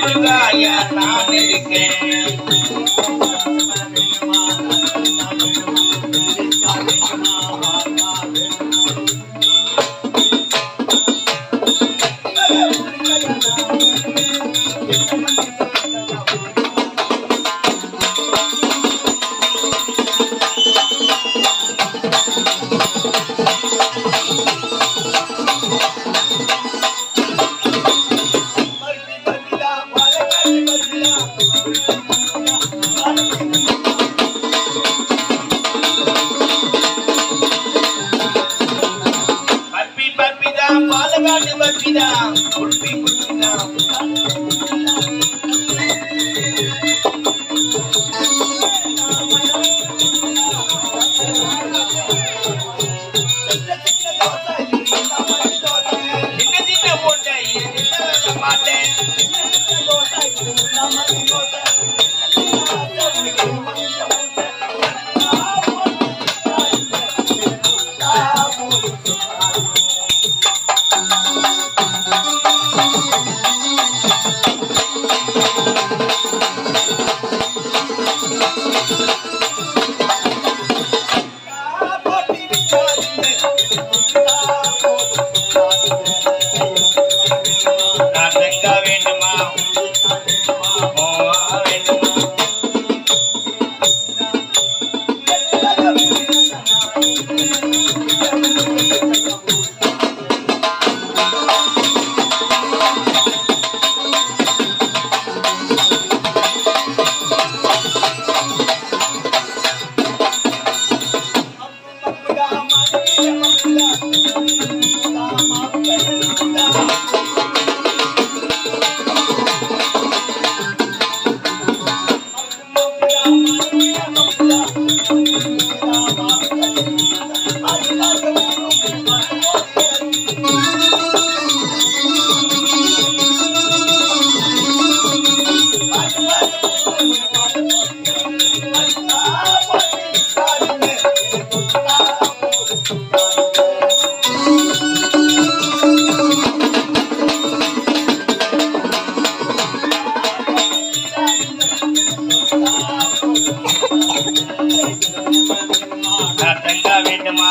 முருகாயா நான் இருக்கேன். பாலகாட்டு பப்பிதா குல்பி குல்பிதா சின்ன சின்ன போட்ட மாட்டேன். வேண்டுமா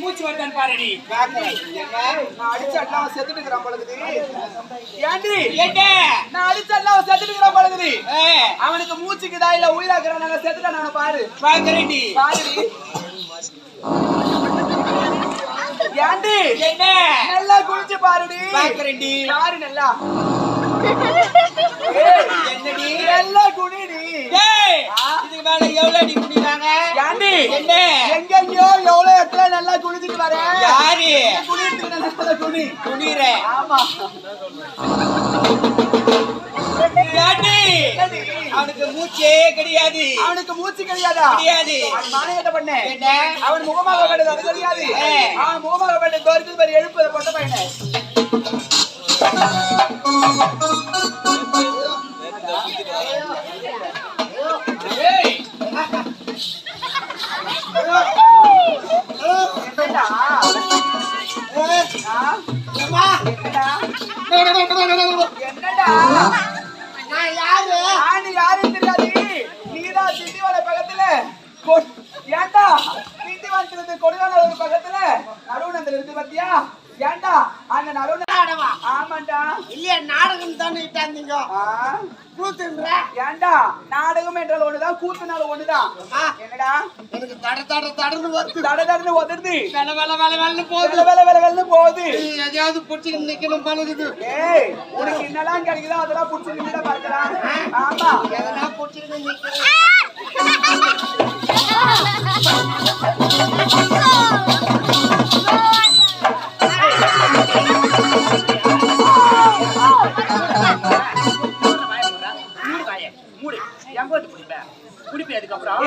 மூச்சு வருதான் பாருடி. நான் அடிச்சா செத்துட்டு இருக்கிறான் பழகுது. ஏண்டி நான் அடிச்சா செத்துட்டு இருக்கிறான் பழகுது. அவனுக்கு மூச்சுக்குதா இல்ல உயிராக்குறான் நாங்க செத்துட்டான் அவனை பாரு. பாக்குறேன்டி பாருடி. ஏண்டி என்ன நல்லா குளிச்சு பாருடி. பாக்குறேன்டி பாரு நல்லா. என்னடி நல்லா குடிடி. இதுக்கு மேல எவ்வளவு அடி குடிக்கிறாங்க? ஏண்டி என்ன எங்கெங்கயோ எவ்வளவு இடத்துல நல்லா குளிச்சுட்டு வரேன். யாரு குளிச்சுட்டு நல்லா குடி குடிற? ஆமா. அவனுக்கு மூச்சே கிடையாது. அவனுக்கு மூச்சு கிடையாதா? கிடையாது. மானேட்ட பண்ண என்ன அவன் முகமாக பட்டது அது கிடையாது. அவன் முகமாக பட்ட தோற்று பேர் எழுப்பதை பொட்ட பையனை. என்னடா யாரும் தெரியாது. நீதான் திண்டிவன பக்கத்துல ஏண்டா திண்டிவனத்துல கொடுவான பக்கத்துல நடுவுனத்துல இருக்கு பாத்தியா? ஏண்டா அந்த நடுவுன ஆமாண்டா. இல்லையா நாடகம் தானே இட்டாந்தீங்க கூத்துன்ற. ஏண்டா நாடகம் என்றால் ஒண்ணுதான், கூத்துனால ஒண்ணுதான். என்னடா எனக்கு தடன்னு வருது. தடன்னு உதருது. வெல வெல வெல வெல்ல போகுது. வெள்ள போகுது. எதையாவது புடிச்சுக்கிட்டு நிக்கணும் பழகுது. ஏய் உனக்கு என்னெல்லாம் கிடைக்குதோ அதெல்லாம் புடிச்சு நின்னுட பார்க்கலாம். ஆமா எதனா புடிச்சுக்கிட்டு நிக்கணும்.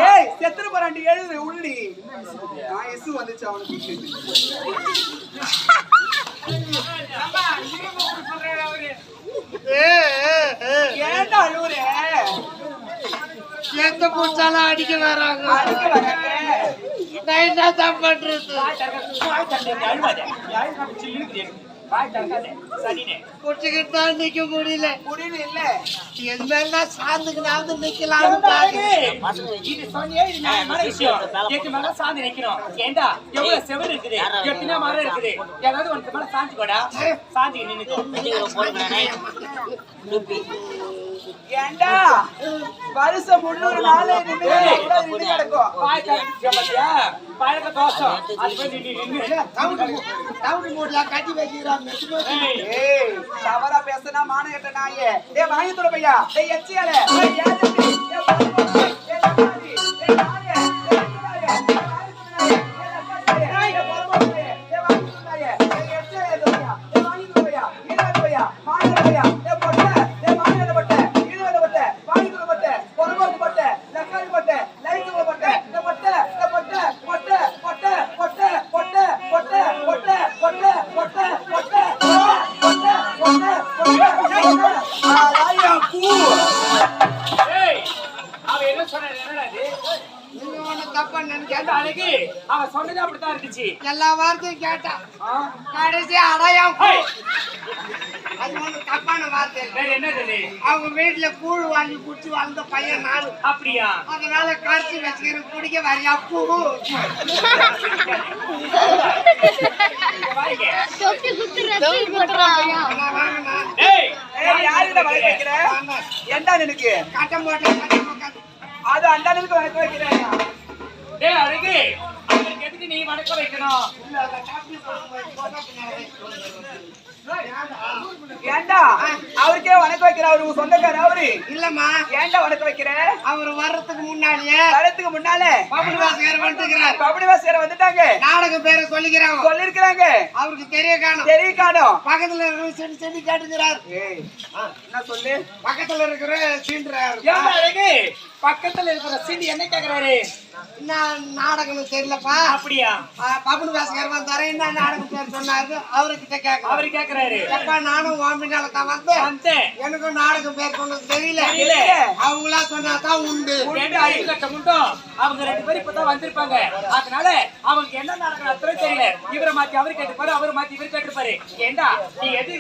ஏய் செத்துற போறாண்டி எழுது உள்ளி. நான் எசு வந்துச்சு அவனுக்கு. ஏண்டா அழுவுறே? எந்த புடிச்சாலும் அடிக்க வராங்க. நான் என்ன தான் பண்றது? புடிச்சுக்கிட்டு தான் நிக்க முடியல. முடியல இல்ல எது மேல சாந்துக்கு நான் வந்து நிக்கலாம்னு பாக்குறேன். இது சொன்னியே இது நியாயமான விஷயம். எட்டு மேல சாந்தி நிக்கணும். ஏண்டா எவ்வளவு செவர் இருக்குது, எத்தனை மரம் இருக்குது. ஏதாவது ஒன்று மேல சாந்தி கூட சாந்தி நின்னுக்கும். ஏண்டா வருஷம் 300 நாள் நின்று கிடக்கும். பாய் கட்டியா பாத்தியா பாயக்க தோசம் அது போய் நின்னு டவுன் மூட்ல கட்டி வைக்கிறான் ஏய் தவறா பேசுனா மானகட்ட நாயே. டேய் வாங்கி தொட பையா. டேய் எச்சியால. டேய் யாரு? டேய் பாரு. டேய் நாயே. டேய் நாயே. டேய் நாயே. நாயே போறோம். டேய் வாங்கி தொட நாயே. டேய் எச்சியால தோயா. டேய் வாங்கி தொட பையா. நீடா பையா. வாங்கி தொட பையா. டேய் பொட்ட. டேய் வாங்கி தொட பொட்ட. நீடா பொட்ட. வாங்கி தொட பொட்ட. பொறம்போக்கு பொட்ட. லக்காரி பொட்ட. லைட் பொட்ட. டேய் பொட்ட. டேய் பொட்ட. பொட்ட. பொட்ட. பொட்ட. பொட்ட. பொட்ட. பொட்ட. பொட்ட. பொட்ட. பொட்ட. ஏய் அவ என்ன சொன்னாரு என்னடா இது நீங்க ஒண்ணு தப்பா நினைக்க கேட்ட அழகு அவ சொன்னது அப்படித்தான் இருந்துச்சு எல்லா வார்த்தையும் கேட்டா கடைசி அடையாம் ஹேய் அது ஒண்ணு தப்பான வார்த்தை வேற என்னது இது அவங்க வீட்டுல கூழ் வாங்கி குடிச்சு வந்த பையன் நானு அப்படியா அதனால கரைச்சி வச்சுக்கிற குடிக்க வரையா பூ வாங்க ஏய் யாருடா வளைக்க வைக்கிற? ஏண்டா நினைக்கு? கட்டம் போட்டேன் அது அண்டானுக்கு வளைக்க வைக்கிறேன். டேய் அழகு அவங்களுக்கு எதுக்கு நீ வணக்கம் வைக்கணும் ஏண்டா அவருக்கே வணக்க வைக்கிற அவரு சொந்தக்கார அவரு இல்லம்மா ஏண்டா வணக்க வைக்கிற? அவர் வர்றதுக்கு முன்னாடியே வரதுக்கு முன்னால பபுனி வாசகர் வந்துக்கிறார் கபடி வாசியர் வந்துட்டாங்க. நாடகம் பேரை சொல்லிக்கிறாங்க சொல்லிருக்காங்க. அவருக்கு தெரிய காணும் தெரிய காணும். பக்கத்துல இருக்கிற செடி செடி கேட்டுக்கிறார் ஏய் என்ன சொல்லு? பக்கத்துல இருக்கிற சீன்றார் ஏன் அழகு பக்கத்துல இருக்கிற சீடி என்ன கேக்குறாரு என்ன நாடகம்னு தெரியலப்பா அப்படியா பபுனி வாசகர் வந்தாரு என்ன நாடகம் பேர் சொன்னாரு அவர்கிட்ட கேட்க அவரு கேக்குறாரு எப்பா நானும் வாம்பினால தான் வந்தேன் வந்தேன் எனக்கும் நாடகம் பேர் சொன்னது தெரியல தெரியல. அவங்களா சொன்னாதான் உண்டு ரெண்டு அழிவு கட்ட முட்டும் அவங்க 2 பேரும் இப்பதான் வந்திருப்பாங்க அதனால அவங்க என்ன நடக்கிற அத்தனை தெரியல இவரை மாத்தி அவரு கேட்டுப்பாரு அவரு மாத்தி இவரு கேட்டுப்பாரு ஏண்டா நீ எது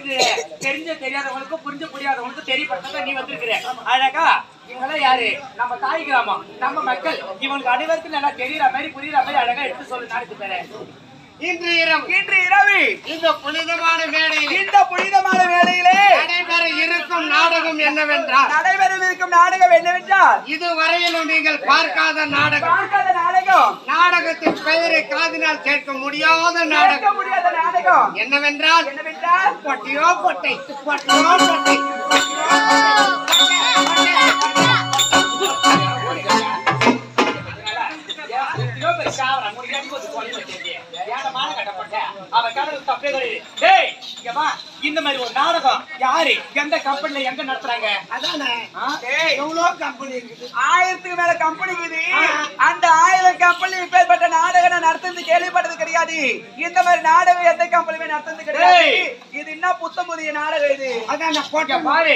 தெரிஞ்ச தெரியாதவங்களுக்கும் புரிஞ்ச புரியாதவங்களுக்கும் தெரியப்படுத்த நீ வந்திருக்கிற அழகா இவங்கெல்லாம் யாரு நம்ம தாய் கிராமம் நம்ம மக்கள் இவங்களுக்கு அனைவருக்கும் நல்லா தெரியற மாதிரி புரியுற மாதிரி அழகா எடுத்து சொல்லு நாடுக்கு பேரு இன்று இரவு இந்த புனிதமான வேளையில் இந்த புனிதமான வேளையிலே நடைபெற இருக்கும் நாடகம் என்னவென்றால் நடைபெறும் இருக்கும் நாடகம் என்னவென்றால் இதுவரையிலும் நீங்கள் பார்க்காத நாடகம் பார்க்காத நாடகம் நாடகத்தின் பெயரை காதினால் கேட்க முடியாத கேட்க நாடகம் முடியாத நாடகம் என்னவென்றால் என்னவென்றால் பொட்டியோ பொட்டை பொட்டியோ பொட்டை இந்த மாதிரி ஒரு நாடகம் யாரு எந்த கம்பெனில எங்க நடத்துறாங்க அதானே ஏய், எவ்வளோ கம்பெனி இருக்குது 1000க்கு மேல கம்பெனி இருக்குது. அந்த 1000 கம்பெனி இப்பேற்பட்ட நாடகம் நான் நடத்துறது கேள்விப்பட்டது கிடையாது. இந்த மாதிரி நாடகம் எந்த கம்பெனியுமே நடத்துறது கிடையாது. ஏய். இது என்ன புத்தம் புதிய நாடகம் இது? அதான் பாரு